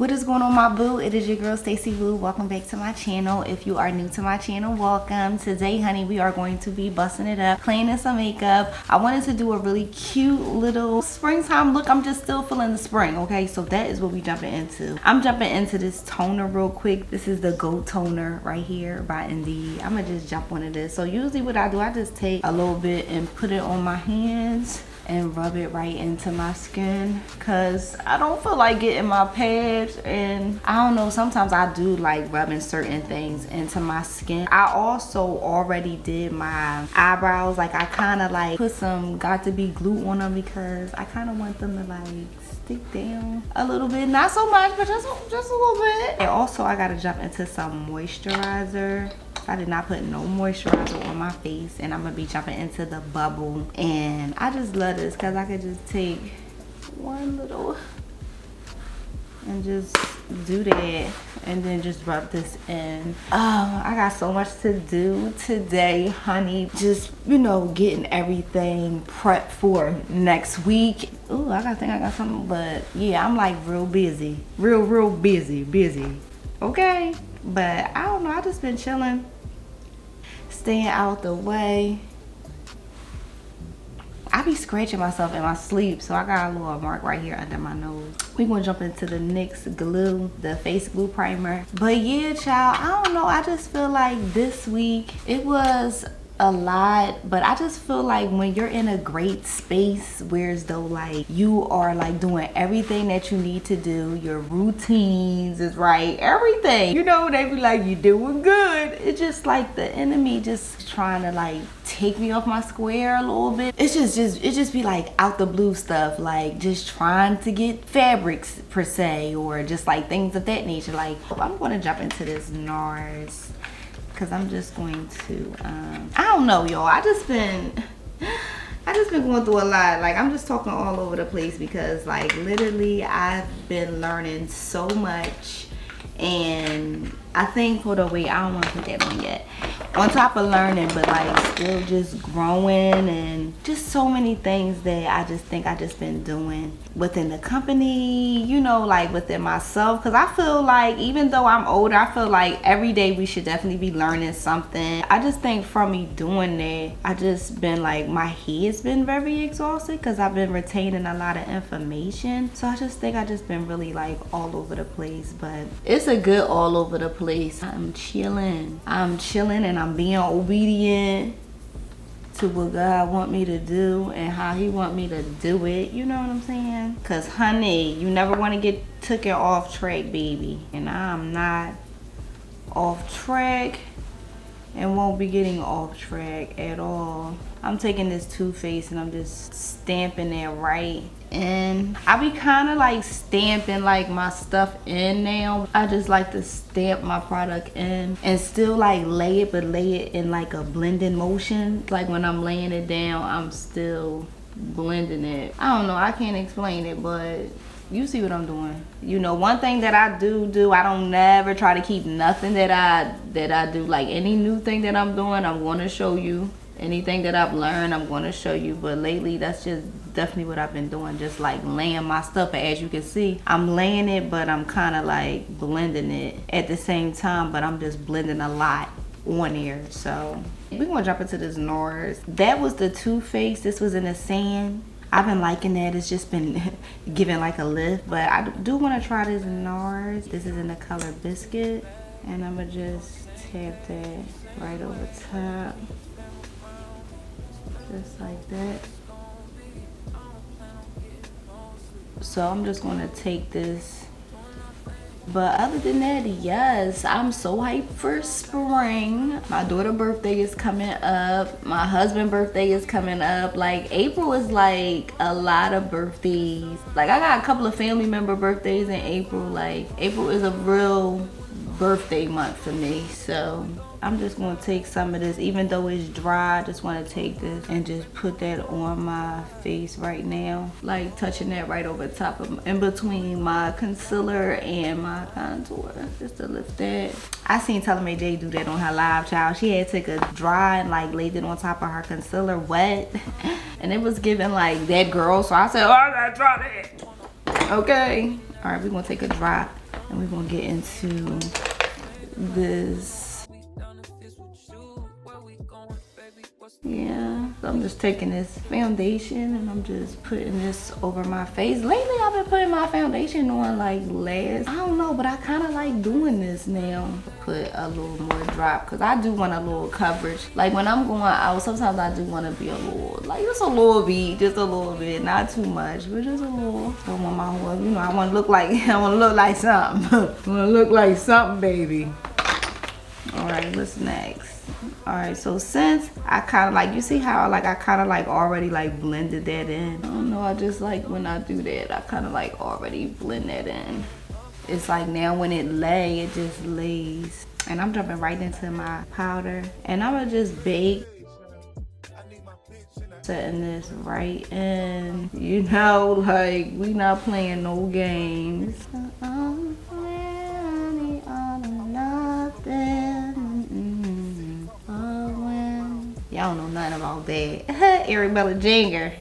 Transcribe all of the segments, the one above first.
What is going on, my boo? It is your girl Stacy Woo. Welcome back to my channel. If you are new to my channel, welcome. Today, honey, we are going to be busting it up, cleaning some makeup. I wanted to do a really cute little springtime look. I'm just still feeling the spring, okay? So that is what we jumping into. I'm jumping into this toner real quick. This is the Goat Toner right here by Indeed. I'm gonna just jump onto this. So usually what I do, I just take a little bit and put it on my hands and rub it right into my skin, because I don't feel like getting my pads, and I don't know, sometimes I do like rubbing certain things into my skin. I also already did my eyebrows. Like I kind of like put some got to be glue on them because I kind of want them to like stick down a little bit, not so much, but just a little bit. And also I gotta jump into some moisturizer. I did not put no moisturizer on my face, and I'm gonna be jumping into the bubble. And I just love this because I could just take one little and just do that, and then just rub this in. I got so much to do today, honey. Just, you know, getting everything prepped for next week. Ooh, I think I got something, but yeah, I'm like real busy, real busy. Okay, but I don't know, I just been chilling, staying out the way. I be scratching myself in my sleep, so I got a little mark right here under my nose. We gonna jump into the NYX glue, the face glue primer. But yeah, child, I don't know, I just feel like this week it was a lot, but I just feel like when you're in a great space, whereas though like you are like doing everything that you need to do, your routines is right, everything, you know, they be like, you doing good. It's just like the enemy just trying to like take me off my square a little bit. It just be like out the blue stuff, like just trying to get fabrics per se, or just like things of that nature. Like I'm gonna jump into this NARS because I'm just going to I don't know, y'all, I just been going through a lot. Like I'm just talking all over the place because like literally I've been learning so much. And I think, hold on, wait, I don't want to put that on yet. On top of learning, but like still just growing, and just so many things that I just think I just been doing within the company, you know, like within myself. Because I feel like even though I'm older, I feel like every day we should definitely be learning something. I just think from me doing that, I just been like, my head's been very exhausted because I've been retaining a lot of information. So I just think I just been really like all over the place, but it's a good all over the place. I'm chilling and I'm being obedient to what God want me to do and how he want me to do it, you know what I'm saying? Because honey, you never want to get taken off track, baby, and I'm not off track and won't be getting off track at all. I'm taking this Too Faced and I'm just stamping it right, and I be kind of like stamping like my stuff in now. I just like to stamp my product in and still like lay it, but lay it in like a blending motion. Like when I'm laying it down, I'm still blending it. I don't know, I can't explain it, but you see what I'm doing. You know, one thing that I do, I don't never try to keep nothing that I do. Like any new thing that I'm doing, I'm going to show you. Anything that I've learned, I'm going to show you. But lately, that's just definitely what I've been doing. Just like laying my stuff. But as you can see, I'm laying it, but I'm kind of like blending it at the same time. But I'm just blending a lot on there. So we're going to jump into this NARS. That was the Too Faced. This was in the sand. I've been liking that. It's just been giving like a lift. But I do want to try this NARS. This is in the color Biscuit. And I'm going to just tap that right over top. Just like that. So I'm just going to take this. But other than that, yes, I'm so hyped for spring. My daughter's birthday is coming up. My husband's birthday is coming up. Like April is like a lot of birthdays. Like I got a couple of family member birthdays in April. Like April is a real birthday month for me. So I'm just going to take some of this, even though it's dry. I just want to take this and just put that on my face right now, like touching that right over top of, in between my concealer and my contour, just to lift that. I seen Tella May J do that on her live, child. She had took a dry and like laid it on top of her concealer wet, and it was giving like that girl. So I said, oh, I gotta try that. Okay, all right, we're gonna take a dry And we're gonna get into this. Yeah, so I'm just taking this foundation and I'm just putting this over my face. Lately, I've been putting my foundation on like last. I don't know, but I kind of like doing this now. Put a little more drop because I do want a little coverage. Like when I'm going out, sometimes I do want to be a little, like just a little bit, just a little bit, not too much, but just a little. Don't want my whole, you know, I want to look like, I want to look like something. I want to look like something, baby. All right, what's next? All right, so since I kind of like, you see how like I kind of like already like blended that in. I don't know, I just like when I do that, I kind of like already blend that in. It's like now when it lay, it just lays. And I'm jumping right into my powder. And I'm gonna just bake. Setting this right in. You know, like we not playing no games. Y'all don't know nothing about that. Arabella Jinger.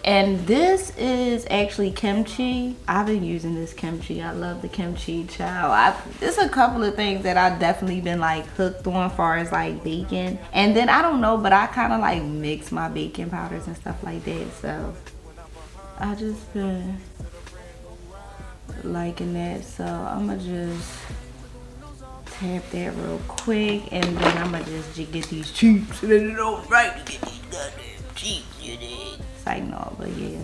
And this is actually kimchi. I've been using this kimchi. I love the kimchi, child. There's a couple of things that I've definitely been like hooked on as far as like baking. And then I don't know, but I kind of like mix my baking powders and stuff like that. So I just been liking that. So I'ma just tap that real quick, and then I'ma just get these cheeks. And then it don't right to get these goddamn cheeks, you dig? It's like no, but yeah.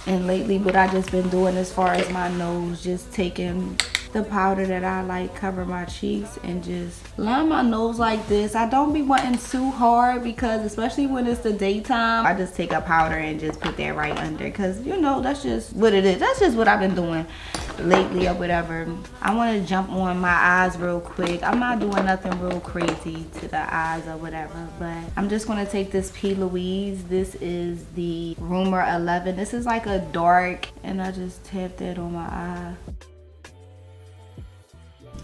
And lately, what I just been doing as far as my nose, just taking the powder that I like cover my cheeks and just line my nose like this. I don't be wanting too hard because especially when it's the daytime, I just take a powder and just put that right under because you know that's just what it is. That's just what I've been doing lately or whatever. I want to jump on my eyes real quick. I'm not doing nothing real crazy to the eyes or whatever, but I'm just going to take this P. Louise. This is the Rumor 11. This is like a dark, and I just tap that on my eye.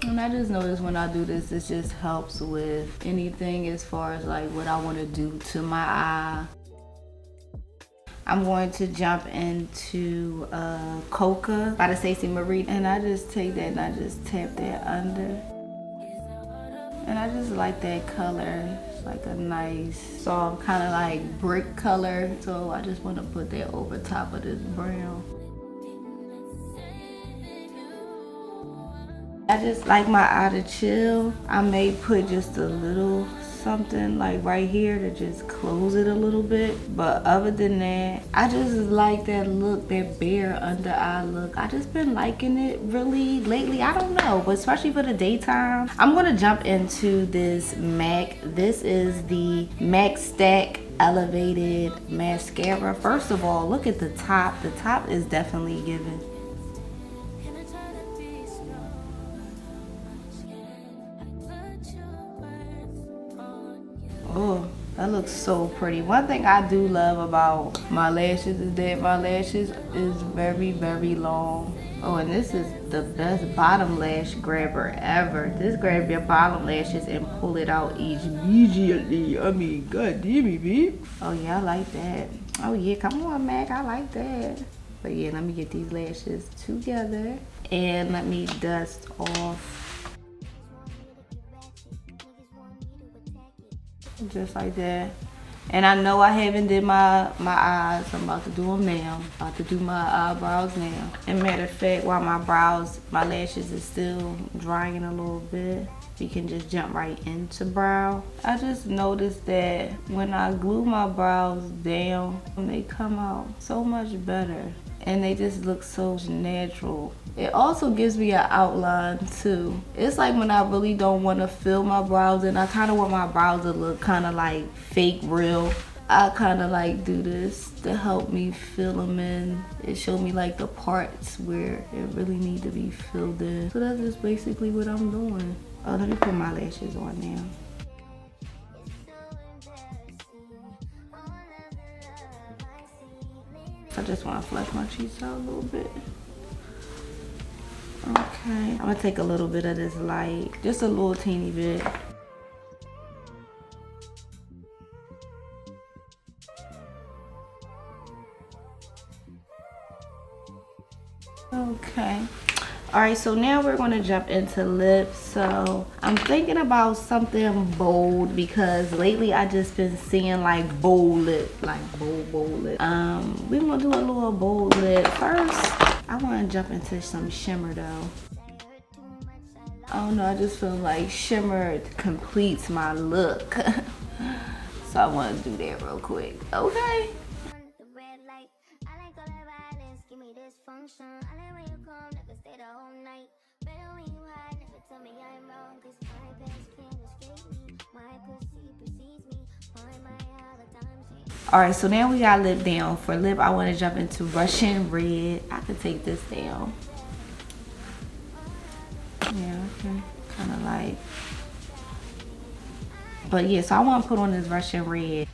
And I just noticed when I do this, it just helps with anything as far as like what I want to do to my eye. I'm going to jump into Coca by the Stacey Marie. And I just take that and I just tap that under. And I just like that color. It's like a nice, soft, kind of like brick color. So I just want to put that over top of this brown. I just like my eye to chill. I may put just a little something like right here to just close it a little bit. But other than that, I just like that look, that bare under eye look. I just been liking it really lately. I don't know, but especially for the daytime. I'm gonna jump into this MAC. This is the MAC Stack Elevated Mascara. First of all, look at the top. The top is definitely giving. Oh, that looks so pretty. One thing I do love about my lashes is that my lashes is very, very long. Oh, and this is the best bottom lash grabber ever. This grabs your bottom lashes and pull it out immediately. I mean, god damn it, babe. Oh yeah, I like that. Oh yeah, come on, Mac, I like that. But yeah, let me get these lashes together and let me dust off. Just like that. And I know I haven't did my eyes. I'm about to do them now. I'm about to do my eyebrows now. And matter of fact, while my lashes is still drying a little bit, we can just jump right into brow. I just noticed that when I glue my brows down, they come out so much better. And they just look so natural. It also gives me an outline too. It's like when I really don't want to fill my brows in, I kind of want my brows to look kind of like fake real. I kind of like do this to help me fill them in. It showed me like the parts where it really need to be filled in. So that's just basically what I'm doing. Oh, let me put my lashes on now. I just want to flush my cheeks out a little bit. Okay, I'm gonna take a little bit of this light, just a little teeny bit. Okay. All right, so now we're gonna jump into lips. So I'm thinking about something bold because lately I just been seeing like bold lip, like bold lip. We're gonna do a little bold lip first. I want to jump into some shimmer though. I don't know, I just feel like shimmer completes my look. So I want to do that real quick. Okay. All right, so now we got lip down. For lip, I want to jump into Russian red. I could take this down. Yeah, okay. Kind of like. But yeah, so I want to put on this Russian red.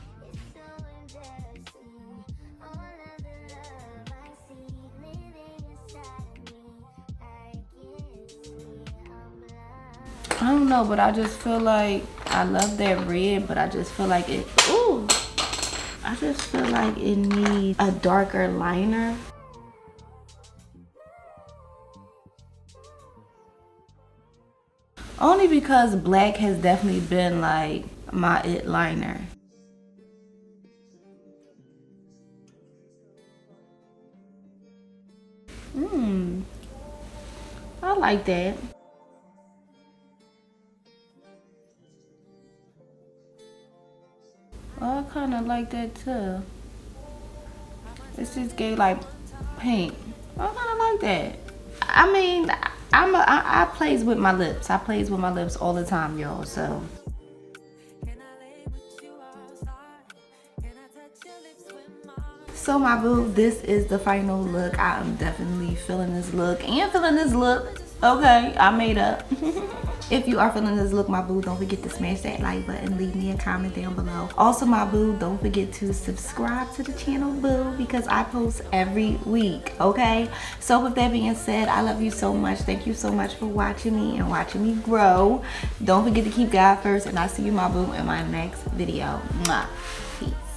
I don't know, but I just feel like I love that red, but I just feel like it. Ooh. I just feel like it needs a darker liner. Only because black has definitely been like my it liner. I like that. Oh, I kind of like that too. It's just gay like pink. I kind of like that. I mean, I plays with my lips. I plays with my lips all the time, y'all. So. So my boo, this is the final look. I am definitely feeling this look and feeling this look. Okay, I made up. If you are feeling this look, my boo, don't forget to smash that like button. Leave me a comment down below. Also, my boo, don't forget to subscribe to the channel, boo, because I post every week, okay? So with that being said, I love you so much. Thank you so much for watching me and watching me grow. Don't forget to keep God first, and I'll see you, my boo, in my next video. Mwah. Peace.